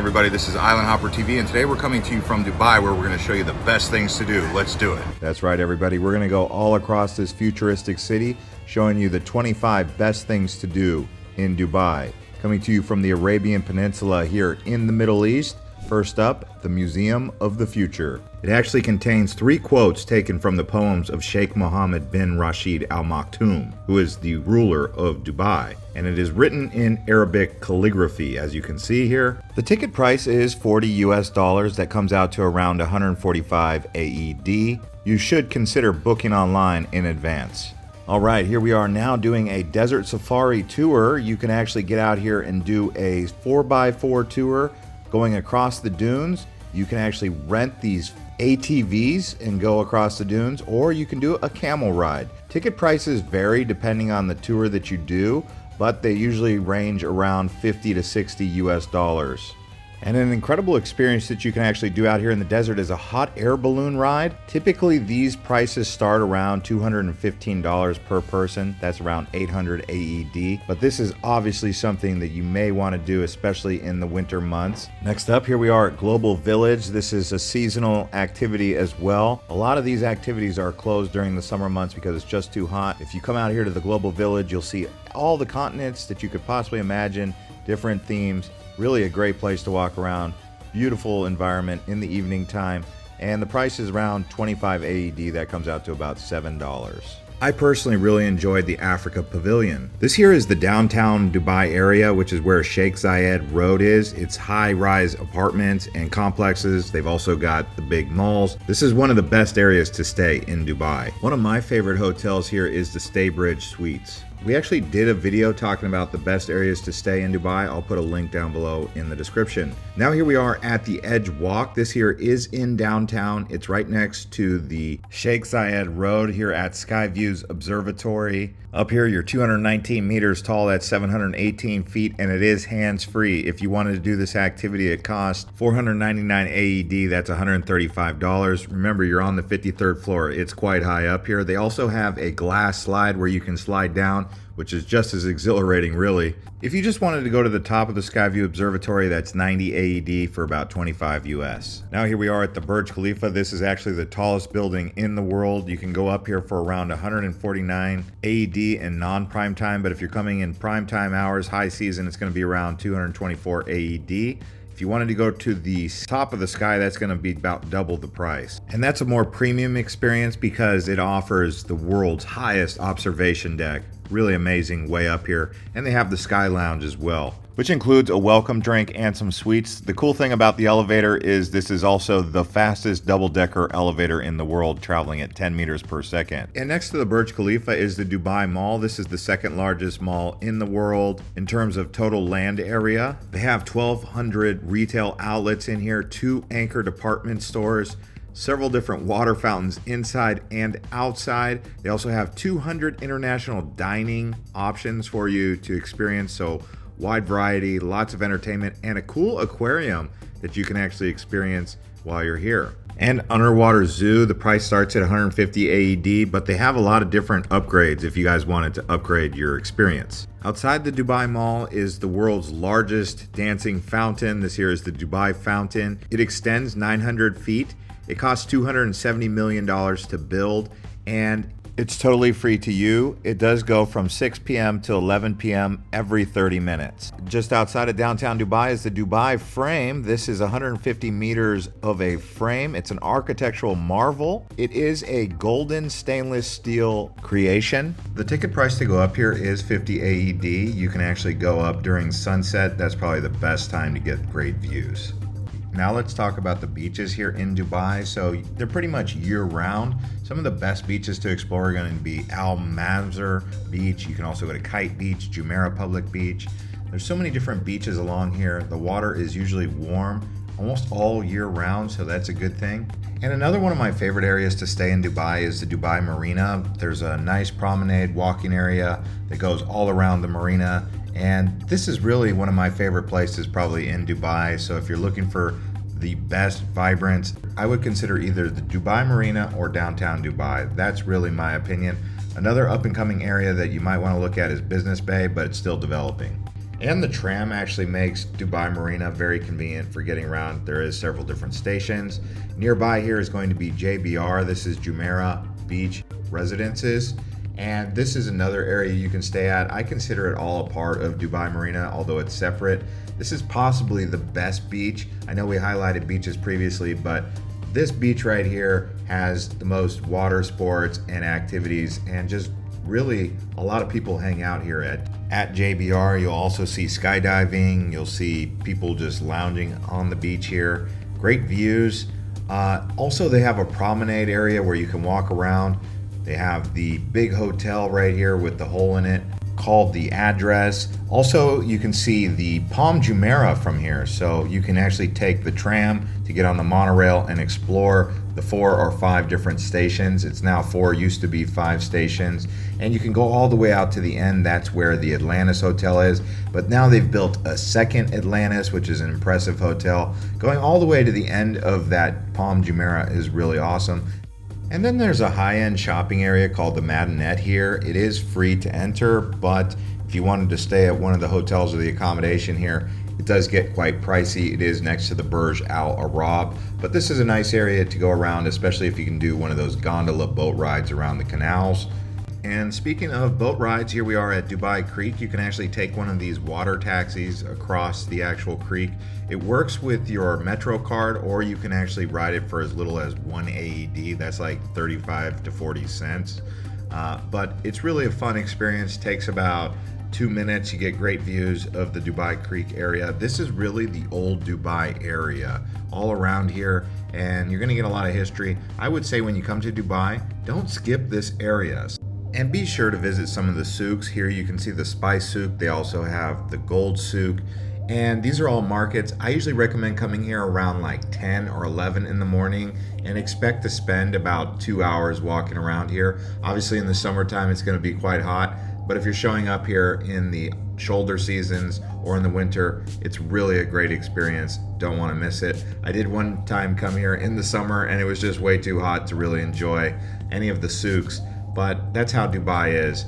everybody? This is Island Hopper TV, and today we're coming to you from Dubai, where we're going to show you the best things to do. Let's do it. That's right, everybody. We're going to go all across this futuristic city, showing you the 25 best things to do in Dubai. Coming to you from the Arabian Peninsula here in the Middle East. First up, the Museum of the Future. It actually contains 3 quotes taken from the poems of Sheikh Mohammed bin Rashid Al Maktoum, who is the ruler of Dubai. And it is written in Arabic calligraphy, as you can see here. The ticket price is $40 US. That comes out to around 145 AED. You should consider booking online in advance. All right, here we are now doing a desert safari tour. You can actually get out here and do a 4x4 tour going across the dunes. You can actually rent these ATVs and go across the dunes, or you can do a camel ride. Ticket prices vary depending on the tour that you do, but they usually range around 50 to 60 US. And an incredible experience that you can actually do out here in the desert is a hot air balloon ride. Typically these prices start around $215 per person. That's around 800 AED. But this is obviously something that you may want to do, especially in the winter months. Next up, here we are at Global Village. This is a seasonal activity as well. A lot of these activities are closed during the summer months because it's just too hot. If you come out here to the Global Village, you'll see all the continents that you could possibly imagine, different themes. Really a great place to walk around. Beautiful environment in the evening time. And the price is around 25 AED. That comes out to about $7. I personally really enjoyed the Africa Pavilion. This here is the downtown Dubai area, which is where Sheikh Zayed Road is. It's high-rise apartments and complexes. They've also got the big malls. This is one of the best areas to stay in Dubai. One of my favorite hotels here is the Staybridge Suites. We actually did a video talking about the best areas to stay in Dubai. I'll put a link down below in the description. Now here we are at the Edge Walk. This here is in downtown. It's right next to the Sheikh Zayed Road here at Skyviews Observatory. Up here, you're 219 meters tall. That's 718 feet, and it is hands-free. If you wanted to do this activity, it costs 499 AED. That's $135. Remember, you're on the 53rd floor. It's quite high up here. They also have a glass slide where you can slide down, which is just as exhilarating, really. If you just wanted to go to the top of the Skyview Observatory, that's 90 AED for about 25 US. Now here we are at the Burj Khalifa. This is actually the tallest building in the world. You can go up here for around 149 AED in non-prime time, but if you're coming in prime time hours, high season, it's going to be around 224 AED. If you wanted to go to the top of the sky, that's going to be about double the price. And that's a more premium experience because it offers the world's highest observation deck. Really amazing way up here. And they have the Sky Lounge as well, which includes a welcome drink and some sweets. The cool thing about the elevator is this is also the fastest double-decker elevator in the world, traveling at 10 meters per second. And next to the Burj Khalifa is the Dubai Mall. This is the second largest mall in the world in terms of total land area. They have 1,200 retail outlets in here, 2 anchor department stores, several different water fountains inside and outside. They also have 200 international dining options for you to experience, so wide variety, lots of entertainment, and a cool aquarium that you can actually experience while you're here. And underwater zoo, the price starts at 150 AED, but they have a lot of different upgrades if you guys wanted to upgrade your experience. Outside the Dubai Mall is the world's largest dancing fountain. This here is the Dubai Fountain. It extends 900 feet. It costs $270 million to build, and it's totally free to you. It does go from 6 p.m. to 11 p.m. every 30 minutes. Just outside of downtown Dubai is the Dubai Frame. This is 150 meters of a frame. It's an architectural marvel. It is a golden stainless steel creation. The ticket price to go up here is 50 AED. You can actually go up during sunset. That's probably the best time to get great views. Now let's talk about the beaches here in Dubai. So they're pretty much year-round. Some of the best beaches to explore are going to be Al Mazar Beach. You can also go to Kite Beach, Jumeirah Public Beach. There's so many different beaches along here. The water is usually warm almost all year round, so that's a good thing. And another one of my favorite areas to stay in Dubai is the Dubai Marina. There's a nice promenade walking area that goes all around the marina. And this is really one of my favorite places probably in Dubai. So if you're looking for the best vibrance, I would consider either the Dubai Marina or downtown Dubai. That's really my opinion. Another up and coming area that you might want to look at is Business Bay, but it's still developing. And the tram actually makes Dubai Marina very convenient for getting around. There is several different stations. Nearby here is going to be JBR. This is Jumeirah Beach Residences. And this is another area you can stay at. I consider it all a part of Dubai Marina, although it's separate. This is possibly the best beach. I know we highlighted beaches previously, but this beach right here has the most water sports and activities, and just really a lot of people hang out here at JBR. You'll also see skydiving. You'll see people just lounging on the beach here. Great views. Also, they have a promenade area where you can walk around. They have the big hotel right here with the hole in it called the Address. Also, you can see the Palm Jumeirah from here. So you can actually take the tram to get on the monorail and explore the 4 or 5 different stations. It's now 4, used to be 5 stations. And you can go all the way out to the end. That's where the Atlantis Hotel is. But now they've built a second Atlantis, which is an impressive hotel. Going all the way to the end of that Palm Jumeirah is really awesome. And then there's a high-end shopping area called the Madinat here. It is free to enter, but if you wanted to stay at one of the hotels or the accommodation here, it does get quite pricey. It is next to the Burj Al Arab, but this is a nice area to go around, especially if you can do one of those gondola boat rides around the canals. And speaking of boat rides, here we are at Dubai Creek. You can actually take one of these water taxis across the actual creek. It works with your Metro card, or you can actually ride it for as little as 1 AED. That's like 35 to 40 cents. But it's really a fun experience. Takes about 2 minutes. You get great views of the Dubai Creek area. This is really the old Dubai area all around here, and you're gonna get a lot of history. I would say when you come to Dubai, don't skip this area. And be sure to visit some of the souks. Here you can see the spice souk. They also have the gold souk. And these are all markets. I usually recommend coming here around like 10 or 11 in the morning and expect to spend about 2 hours walking around here. Obviously in the summertime it's going to be quite hot, but if you're showing up here in the shoulder seasons or in the winter, it's really a great experience. Don't want to miss it. I did one time come here in the summer and it was just way too hot to really enjoy any of the souks, but that's how Dubai is.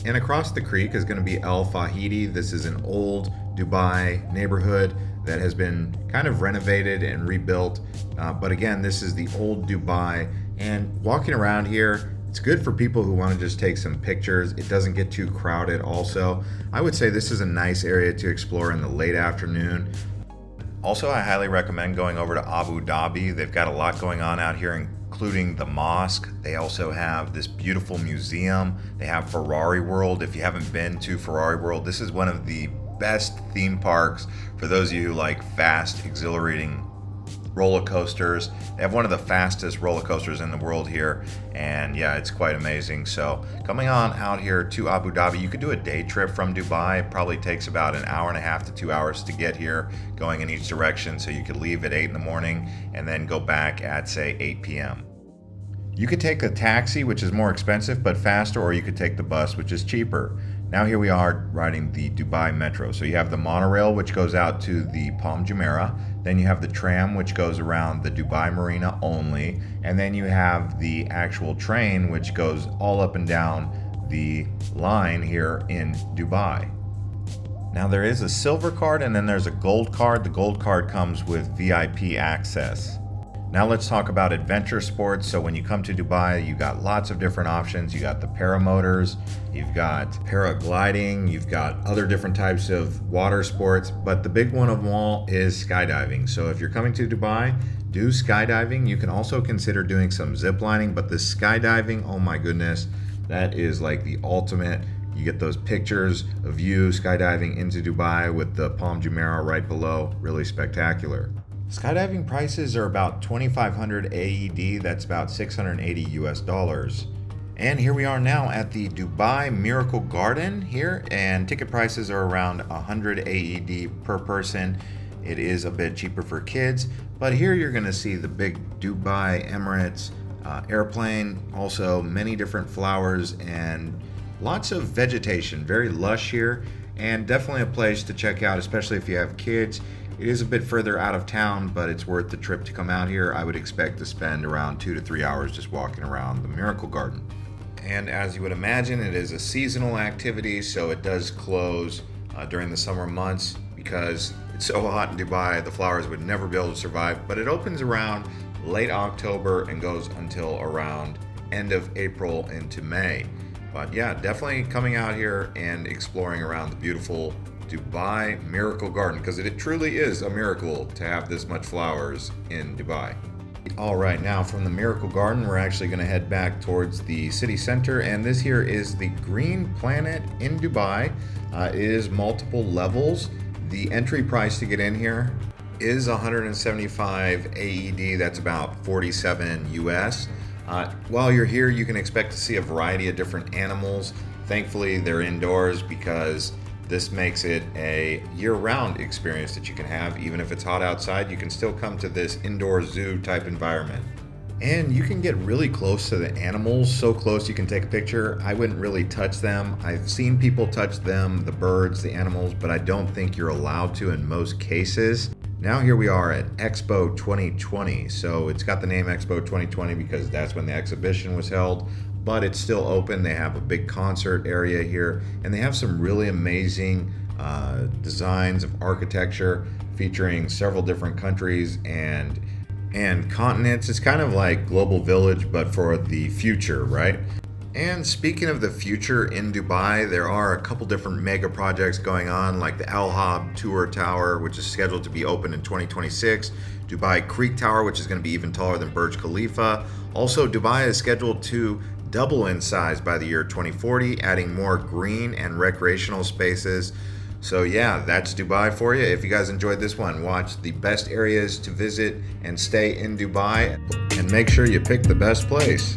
And across the creek is going to be Al Fahidi. This is an old Dubai neighborhood that has been kind of renovated and rebuilt. But again, this is the old Dubai. And walking around here, it's good for people who want to just take some pictures. It doesn't get too crowded also. I would say this is a nice area to explore in the late afternoon. Also, I highly recommend going over to Abu Dhabi. They've got a lot going on out here, including the mosque. They also have this beautiful museum. They have Ferrari World. If you haven't been to Ferrari World, this is one of the best theme parks for those of you who like fast, exhilarating roller coasters. They have one of the fastest roller coasters in the world here, and yeah, it's quite amazing. So coming on out here to Abu Dhabi, you could do a day trip from Dubai. It probably takes about an hour and a half to 2 hours to get here, going in each direction. So you could leave at 8 in the morning and then go back at say 8 p.m. You could take a taxi, which is more expensive but faster, or you could take the bus, which is cheaper. Now here we are riding the Dubai Metro. So you have the monorail, which goes out to the Palm Jumeirah. Then you have the tram, which goes around the Dubai Marina only. And then you have the actual train, which goes all up and down the line here in Dubai. Now there is a silver card and then there's a gold card. The gold card comes with VIP access. Now let's talk about adventure sports. So when you come to Dubai, you got lots of different options. You got the paramotors, you've got paragliding, you've got other different types of water sports, but the big one of them all is skydiving. So if you're coming to Dubai, do skydiving. You can also consider doing some zip lining, but the skydiving, oh my goodness, that is like the ultimate. You get those pictures of you skydiving into Dubai with the Palm Jumeirah right below. Really spectacular. Skydiving prices are about 2,500 AED, that's about 680 US dollars. And here we are now at the Dubai Miracle Garden here, and ticket prices are around 100 AED per person. It is a bit cheaper for kids, but here you're going to see the big Dubai Emirates airplane, also many different flowers and lots of vegetation, very lush here, and definitely a place to check out, especially if you have kids. It is a bit further out of town, but it's worth the trip to come out here. I would expect to spend around 2 to 3 hours just walking around the Miracle Garden. And as you would imagine, it is a seasonal activity, so it does close during the summer months because it's so hot in Dubai, the flowers would never be able to survive. But it opens around late October and goes until around end of April into May. But yeah, definitely coming out here and exploring around the beautiful Dubai Miracle Garden, because it truly is a miracle to have this much flowers in Dubai. All right, now from the Miracle Garden, we're actually going to head back towards the city center, and this here is the Green Planet in Dubai. It is multiple levels. The entry price to get in here is 175 AED, that's about 47 US. While you're here, you can expect to see a variety of different animals. Thankfully, they're indoors because this makes it a year-round experience that you can have. Even if it's hot outside, you can still come to this indoor zoo type environment. And you can get really close to the animals, so close you can take a picture. I wouldn't really touch them. I've seen people touch them, the birds, the animals, but I don't think you're allowed to in most cases. Now here we are at Expo 2020. So it's got the name Expo 2020 because that's when the exhibition was held, but it's still open. They have a big concert area here, and they have some really amazing designs of architecture featuring several different countries and continents. It's kind of like Global Village, but for the future, right? And speaking of the future in Dubai, there are a couple different mega projects going on, like the Al Hab Tour Tower, which is scheduled to be open in 2026, Dubai Creek Tower, which is going to be even taller than Burj Khalifa. Also, Dubai is scheduled to double in size by the year 2040, adding more green and recreational spaces. So yeah, that's Dubai for you. If you guys enjoyed this one, watch the best areas to visit and stay in Dubai, and make sure you pick the best place.